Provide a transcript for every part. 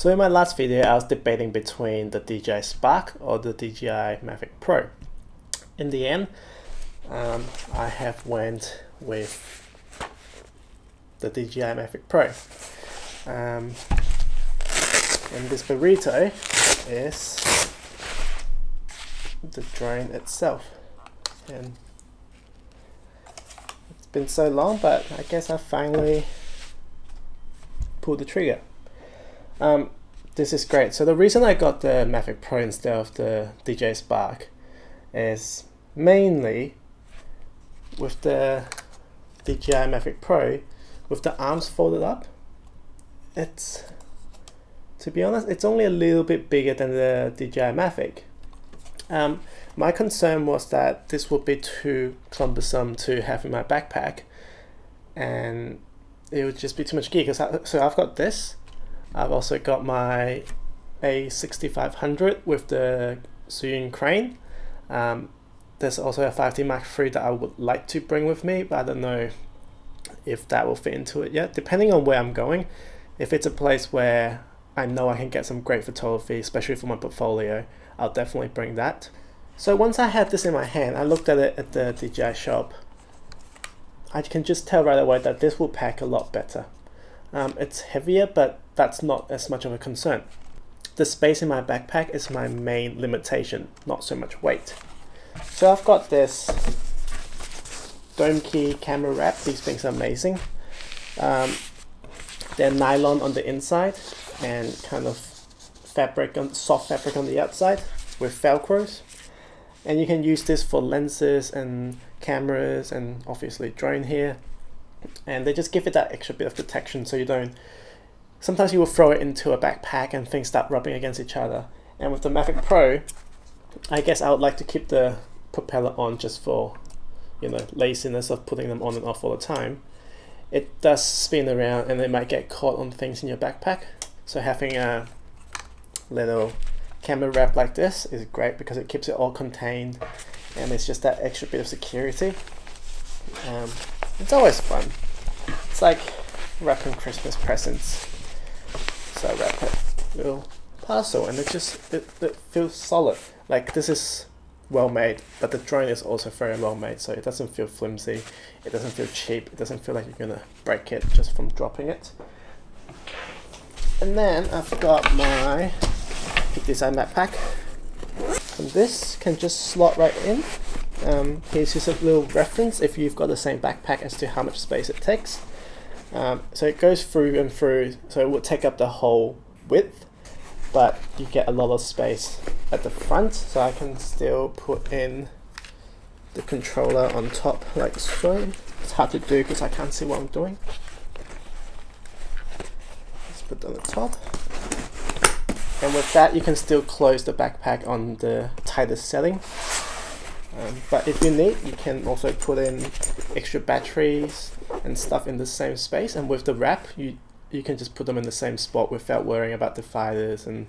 So in my last video, I was debating between the DJI Spark or the DJI Mavic Pro. In the end, I have went with the DJI Mavic Pro. And this burrito is the drone itself. And it's been so long, but I guess I finally pulled the trigger. This is great. So the reason I got the Mavic Pro instead of the DJI Spark is mainly with the DJI Mavic Pro, with the arms folded up, it's, to be honest, it's only a little bit bigger than the DJI Mavic. My concern was that this would be too cumbersome to have in my backpack and it would just be too much gear. So I've got this. I've also got my A6500 with the Zhiyun crane. There's also a 5D Mark III that I would like to bring with me, but I don't know if that will fit into it yet. Depending on where I'm going, if it's a place where I know I can get some great photography, especially for my portfolio, I'll definitely bring that. So once I had this in my hand, I looked at it at the DJI shop. I can just tell right away that this will pack a lot better. It's heavier, but that's not as much of a concern. The space in my backpack is my main limitation, not so much weight. So I've got this dome key camera wrap. These things are amazing. They're nylon on the inside and kind of fabric, soft fabric on the outside with velcros. And you can use this for lenses and cameras and obviously drone here. And they just give it that extra bit of protection so you don't, sometimes you will throw it into a backpack and things start rubbing against each other. And with the Mavic Pro, I guess I would like to keep the propeller on just for, you know, laziness of putting them on and off all the time. It does spin around and it might get caught on things in your backpack. So having a little camera wrap like this is great because it keeps it all contained and it's just that extra bit of security. It's always fun. It's like wrapping Christmas presents. So I wrap a little parcel and it feels solid. Like this is well made, but the drone is also very well made, so it doesn't feel flimsy, it doesn't feel cheap, it doesn't feel like you're gonna break it just from dropping it. And then I've got my design backpack. And this can just slot right in. Here's just a little reference if you've got the same backpack as to how much space it takes. So it goes through and through, so it would take up the whole width, but you get a lot of space at the front, so I can still put in the controller on top like so. It's hard to do because I can't see what I'm doing. Let's put it on the top. And with that, you can still close the backpack on the tightest setting. But if you need, you can also put in extra batteries and stuff in the same space. And with the wrap, you can just put them in the same spot without worrying about the fibers and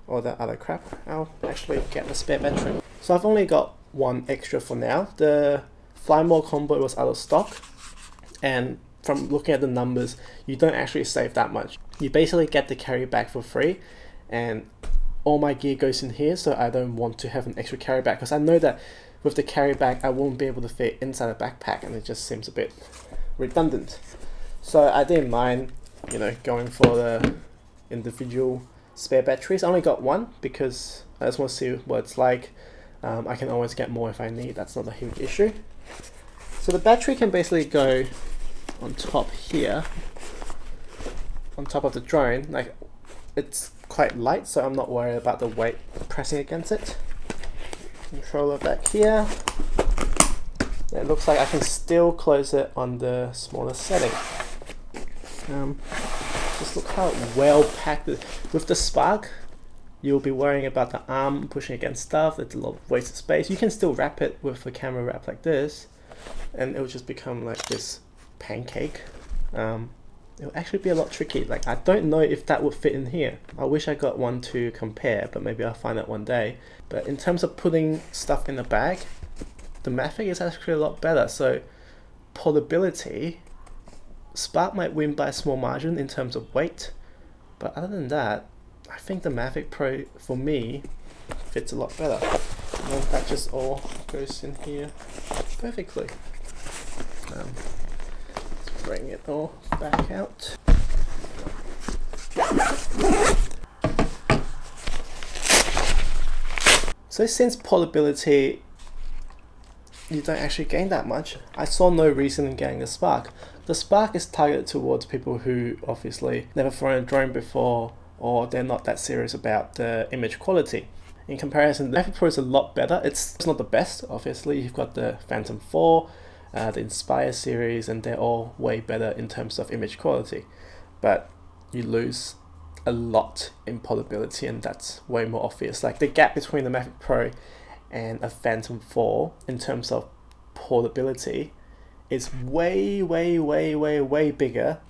all that other crap. I'll actually get the spare battery. So I've only got one extra for now. The Fly More combo was out of stock. And from looking at the numbers, you don't actually save that much. You basically get the carry bag for free. And all my gear goes in here, so I don't want to have an extra carry bag because I know that with the carry bag I won't be able to fit inside a backpack and it just seems a bit redundant. So I didn't mind, you know, going for the individual spare batteries. I only got one because I just want to see what it's like. I can always get more if I need, that's not a huge issue. So the battery can basically go on top here, on top of the drone. Like, it's quite light, so I'm not worried about the weight pressing against it. Controller back here. It looks like I can still close it on the smaller setting. Just look how well packed it is. With the Spark, you'll be worrying about the arm pushing against stuff. It's a lot of wasted space. You can still wrap it with a camera wrap like this, and it will just become like this pancake. It'll actually be a lot tricky. Like, I don't know if that would fit in here. I wish I got one to compare, but maybe I'll find out one day. But in terms of putting stuff in the bag, the Mavic is actually a lot better. So portability, Spark might win by a small margin in terms of weight, But other than that, I think the Mavic Pro for me fits a lot better. And then that just all goes in here perfectly. Let's bring it all back out. So since portability, you don't actually gain that much, I saw no reason in getting the Spark. The Spark is targeted towards people who obviously never flown a drone before, or they're not that serious about the image quality. In comparison, the Mavic Pro is a lot better. It's not the best, obviously. You've got the Phantom 4, the Inspire series, and they're all way better in terms of image quality. But you lose a lot in portability, and that's way more obvious. Like the gap between the Mavic Pro and a Phantom 4 in terms of portability is way bigger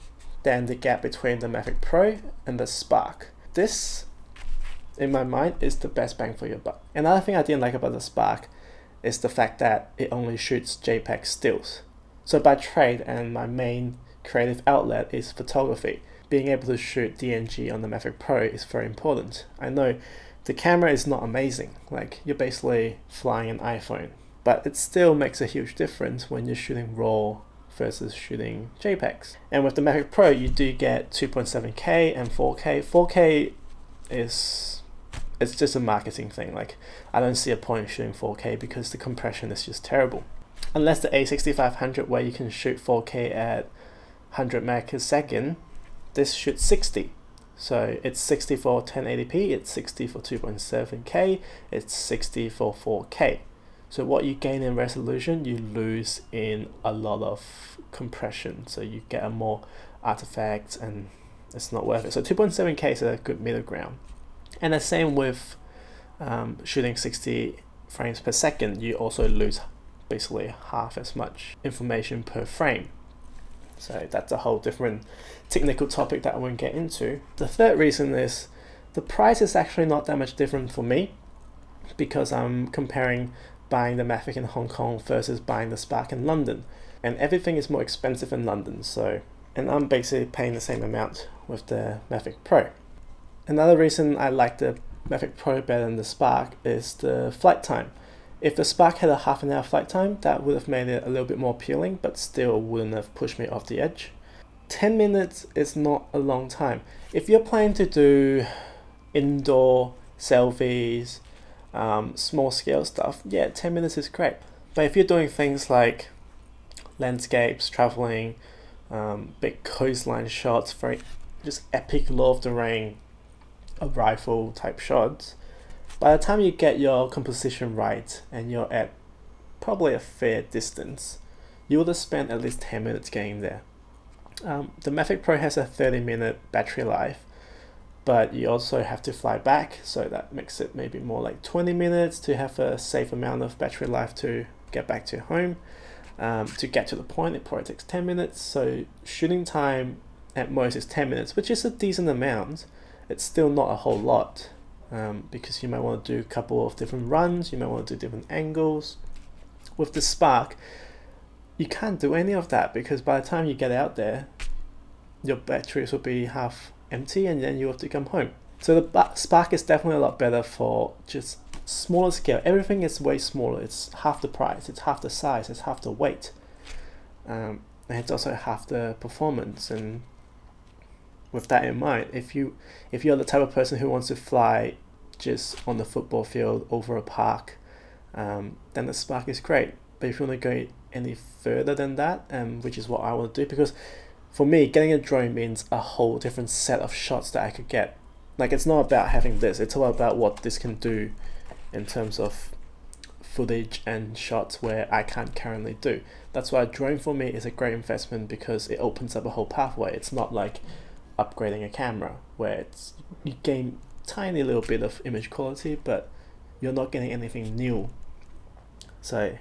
than the gap between the Mavic Pro and the Spark. This, in my mind, is the best bang for your buck. Another thing I didn't like about the Spark is the fact that it only shoots JPEG stills. So by trade, and my main creative outlet is photography, being able to shoot DNG on the Mavic Pro is very important. I know the camera is not amazing, like you're basically flying an iPhone, but it still makes a huge difference when you're shooting RAW versus shooting JPEGs. And with the Mavic Pro, you do get 2.7K and 4K. 4K it's just a marketing thing. Like I don't see a point in shooting 4K because the compression is just terrible. Unless the A6500 where you can shoot 4K at 100 meg a second, this shoots 60. So it's 60 for 1080p, it's 60 for 2.7K, it's 60 for 4K. So what you gain in resolution, you lose in a lot of compression. So you get a more artifacts and it's not worth it. So 2.7K is a good middle ground. And the same with shooting 60 frames per second, you also lose basically half as much information per frame. So that's a whole different technical topic that I won't get into. The third reason is the price is actually not that much different for me because I'm comparing buying the Mavic in Hong Kong versus buying the Spark in London. And everything is more expensive in London, and I'm basically paying the same amount with the Mavic Pro. Another reason I like the Mavic Pro better than the Spark is the flight time. If the Spark had a half an hour flight time, that would have made it a little bit more appealing, but still wouldn't have pushed me off the edge. 10 minutes is not a long time. If you're planning to do indoor selfies, small scale stuff, yeah, 10 minutes is great. But if you're doing things like landscapes, traveling, big coastline shots, very just epic Lord of the Ring, rifle type shots, by the time you get your composition right and you're at probably a fair distance, you would have spent at least 10 minutes getting there. The Mavic Pro has a 30-minute battery life, but you also have to fly back, so that makes it maybe more like 20 minutes to have a safe amount of battery life to get back to home. To get to the point, it probably takes 10 minutes, so shooting time at most is 10 minutes, which is a decent amount. It's still not a whole lot. Because you might want to do a couple of different runs, you might want to do different angles. With the Spark, you can't do any of that because by the time you get out there, your batteries will be half empty and then you have to come home. So the Spark is definitely a lot better for just smaller scale. Everything is way smaller. It's half the price, it's half the size, it's half the weight. And it's also half the performance. And with that in mind, if you're the type of person who wants to fly just on the football field over a park, then the Spark is great. But if you want to go any further than that, which is what I want to do, because for me, getting a drone means a whole different set of shots that I could get. Like, it's not about having this, it's all about what this can do in terms of footage and shots where I can't currently do. That's why a drone for me is a great investment, because it opens up a whole pathway. It's not like upgrading a camera where you gain tiny little bit of image quality, but you're not getting anything new. So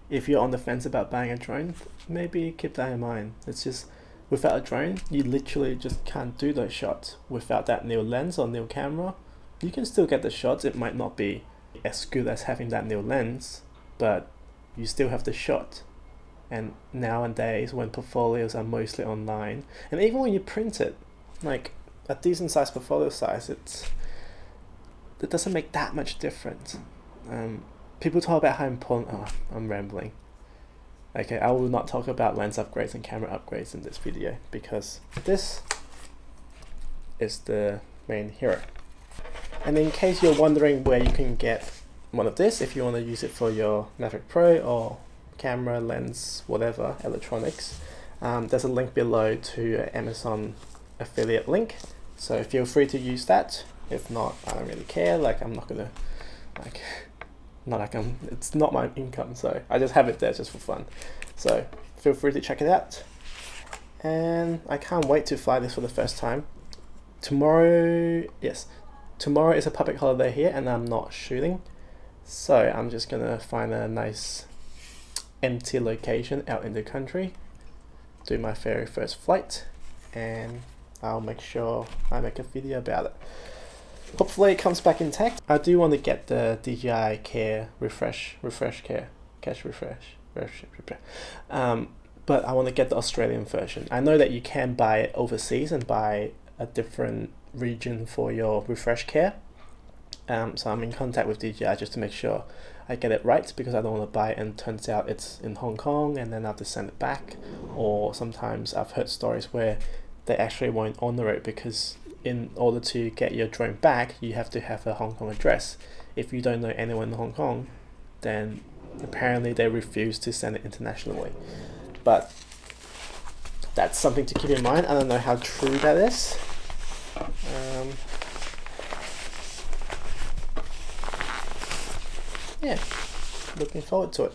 if you're on the fence about buying a drone, maybe keep that in mind. It's just, without a drone, you literally just can't do those shots. Without that new lens or new camera, you can still get the shots. It might not be as good as having that new lens, but you still have the shot. And nowadays, when portfolios are mostly online, and even when you print it, like a decent size portfolio size, it doesn't make that much difference. People talk about how important. Oh, I'm rambling. Okay, I will not talk about lens upgrades and camera upgrades in this video because this is the main hero. And in case you're wondering where you can get one of this, if you want to use it for your Mavic Pro or camera, lens, whatever, electronics, there's a link below to an Amazon affiliate link. So feel free to use that. If not, I don't really care. Like, I'm not gonna, like, not like it's not my income, so I just have it there just for fun. So feel free to check it out. And I can't wait to fly this for the first time. Tomorrow is a public holiday here and I'm not shooting. So I'm just gonna find a nice empty location out in the country, do my very first flight, and I'll make sure I make a video about it. Hopefully it comes back intact. I do want to get the DJI Care refresh care, cache refresh. But I want to get the Australian version. I know that you can buy it overseas and buy a different region for your refresh care. So I'm in contact with DJI just to make sure I get it right, because I don't want to buy it and turns out it's in Hong Kong and then I have to send it back. Or sometimes I've heard stories where they actually won't honor it because in order to get your drone back, you have to have a Hong Kong address. If you don't know anyone in Hong Kong, then apparently they refuse to send it internationally. But that's something to keep in mind. I don't know how true that is. Yeah, looking forward to it.